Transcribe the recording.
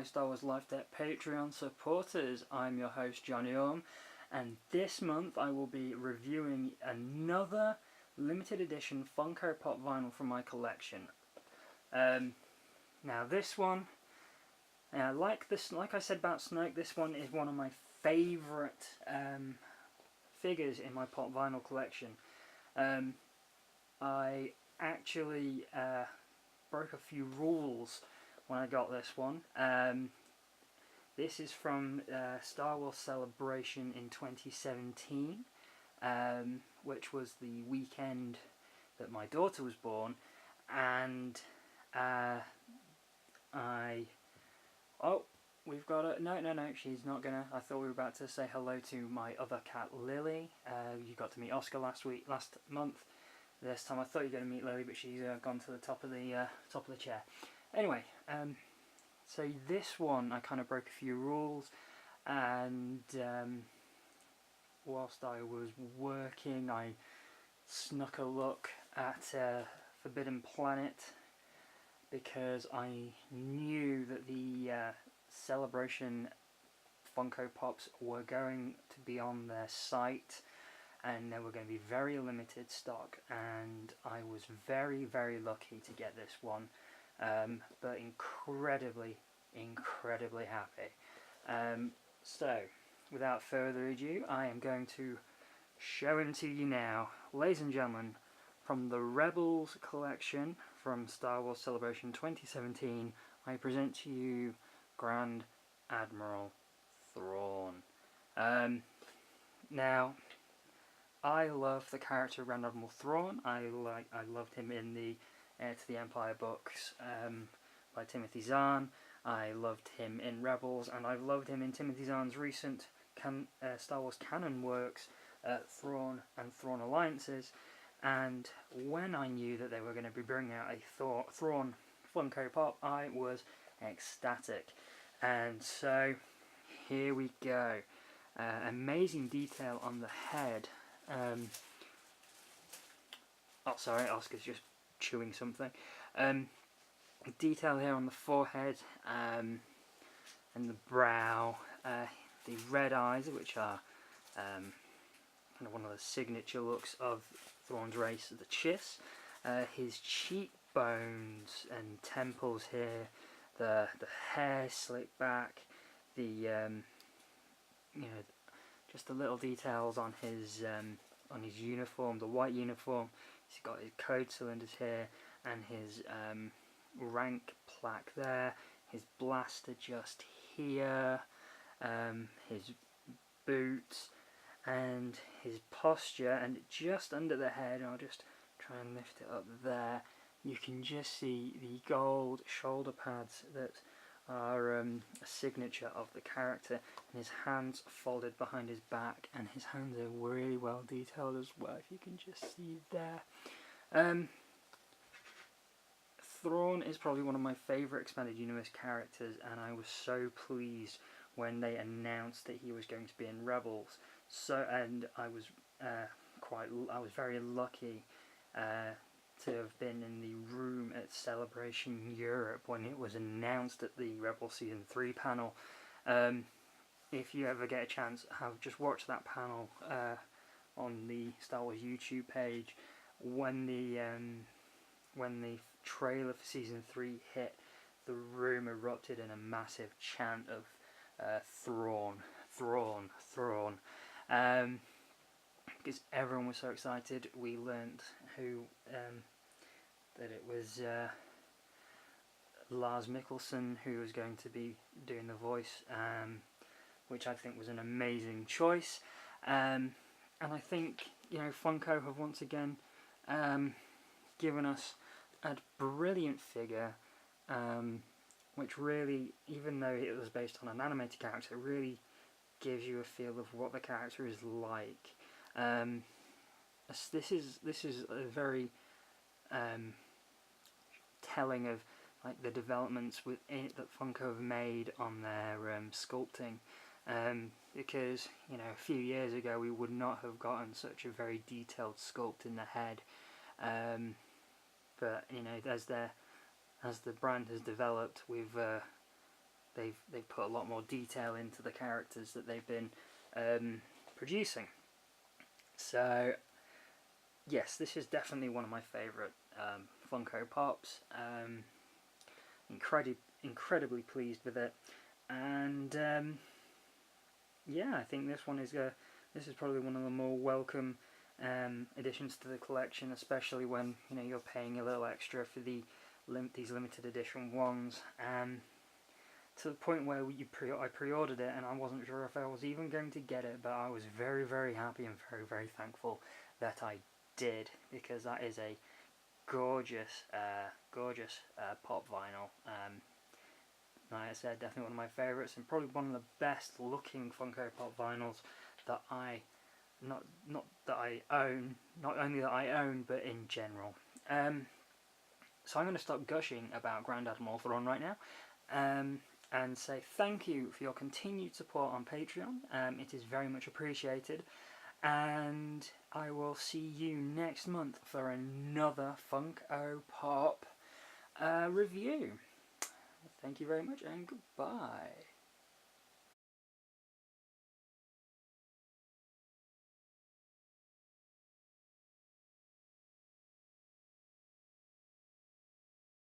my Star Wars Life Debt Patreon supporters. I'm your host Johnny Orm, and this month I will be reviewing another limited edition Funko Pop vinyl from my collection. Now this one, like I said about Snoke, this one is one of my favourite figures in my pop vinyl collection. I actually broke a few rules when I got this one. This is from Star Wars Celebration in 2017, which was the weekend that my daughter was born, and we've got a... No, she's not gonna... I thought we were about to say hello to my other cat, Lily. You got to meet Oscar last month. This time I thought you were going to meet Lily, but she's gone to the top of the chair. Anyway, so this one I kind of broke a few rules, and whilst I was working, I snuck a look at Forbidden Planet because I knew that the Celebration Funko Pops were going to be on their site, and they were going to be very limited stock, and I was very, very lucky to get this one, but incredibly happy. So, without further ado, I am going to show him to you now. Ladies and gentlemen, from the Rebels collection from Star Wars Celebration 2017, I present to you Grand Admiral Thrawn. Now, I love the character Grand Admiral Thrawn. I loved him in the Heir to the Empire books by Timothy Zahn. I loved him in Rebels, and I've loved him in Timothy Zahn's recent Star Wars canon works, Thrawn and Thrawn Alliances. And when I knew that they were going to be bringing out a Thrawn Funko Pop, I was ecstatic. And so here we go. Amazing detail on the head. Oh, sorry, Oscar's just chewing something. Detail here on the forehead and the brow, the red eyes, which are kind of one of the signature looks of Thrawn's race, the Chiss. His cheekbones and temples here, the hair slicked back, the you know, just the little details on his uniform, the white uniform. He's got his code cylinders here, and his rank plaque there, his blaster just here, his boots, and his posture, and just under the head, I'll just try and lift it up there, you can just see the gold shoulder pads that are a signature of the character, and his hands folded behind his back, and his hands are really well detailed as well, if you can just see there. Thrawn is probably one of my favourite expanded universe characters, and I was so pleased when they announced that he was going to be in Rebels. And I was very lucky to have been in the room at Celebration Europe when it was announced at the Rebels Season 3 panel. If you ever get a chance, just watch that panel on the Star Wars YouTube page. When the trailer for Season 3 hit, the room erupted in a massive chant of Thrawn, Thrawn, Thrawn. Because everyone was so excited. We learnt that it was Lars Mikkelsen who was going to be doing the voice, which I think was an amazing choice. And I think, you know, Funko have once again given us a brilliant figure, which really, even though it was based on an animated character, really gives you a feel of what the character is like. This is a very telling of like the developments within it that Funko have made on their sculpting, because, you know, a few years ago we would not have gotten such a very detailed sculpt in the head, but, you know, as the brand has developed, we've they've put a lot more detail into the characters that they've been producing. So yes, this is definitely one of my favourite Funko Pops. Incredibly pleased with it, and yeah, I think this one is this is probably one of the more welcome additions to the collection, especially when you're paying a little extra for these limited edition ones. To the point where I pre-ordered it and I wasn't sure if I was even going to get it, but I was very, very happy and very, very thankful that I did, because that is a gorgeous, gorgeous pop vinyl. Like I said, definitely one of my favourites, and probably one of the best looking Funko Pop vinyls that not only that I own, but in general. So I'm going to stop gushing about Grand Admiral Thrawn right now, and say thank you for your continued support on Patreon. It is very much appreciated, and I will see you next month for another Funko Pop review. Thank you very much, and goodbye.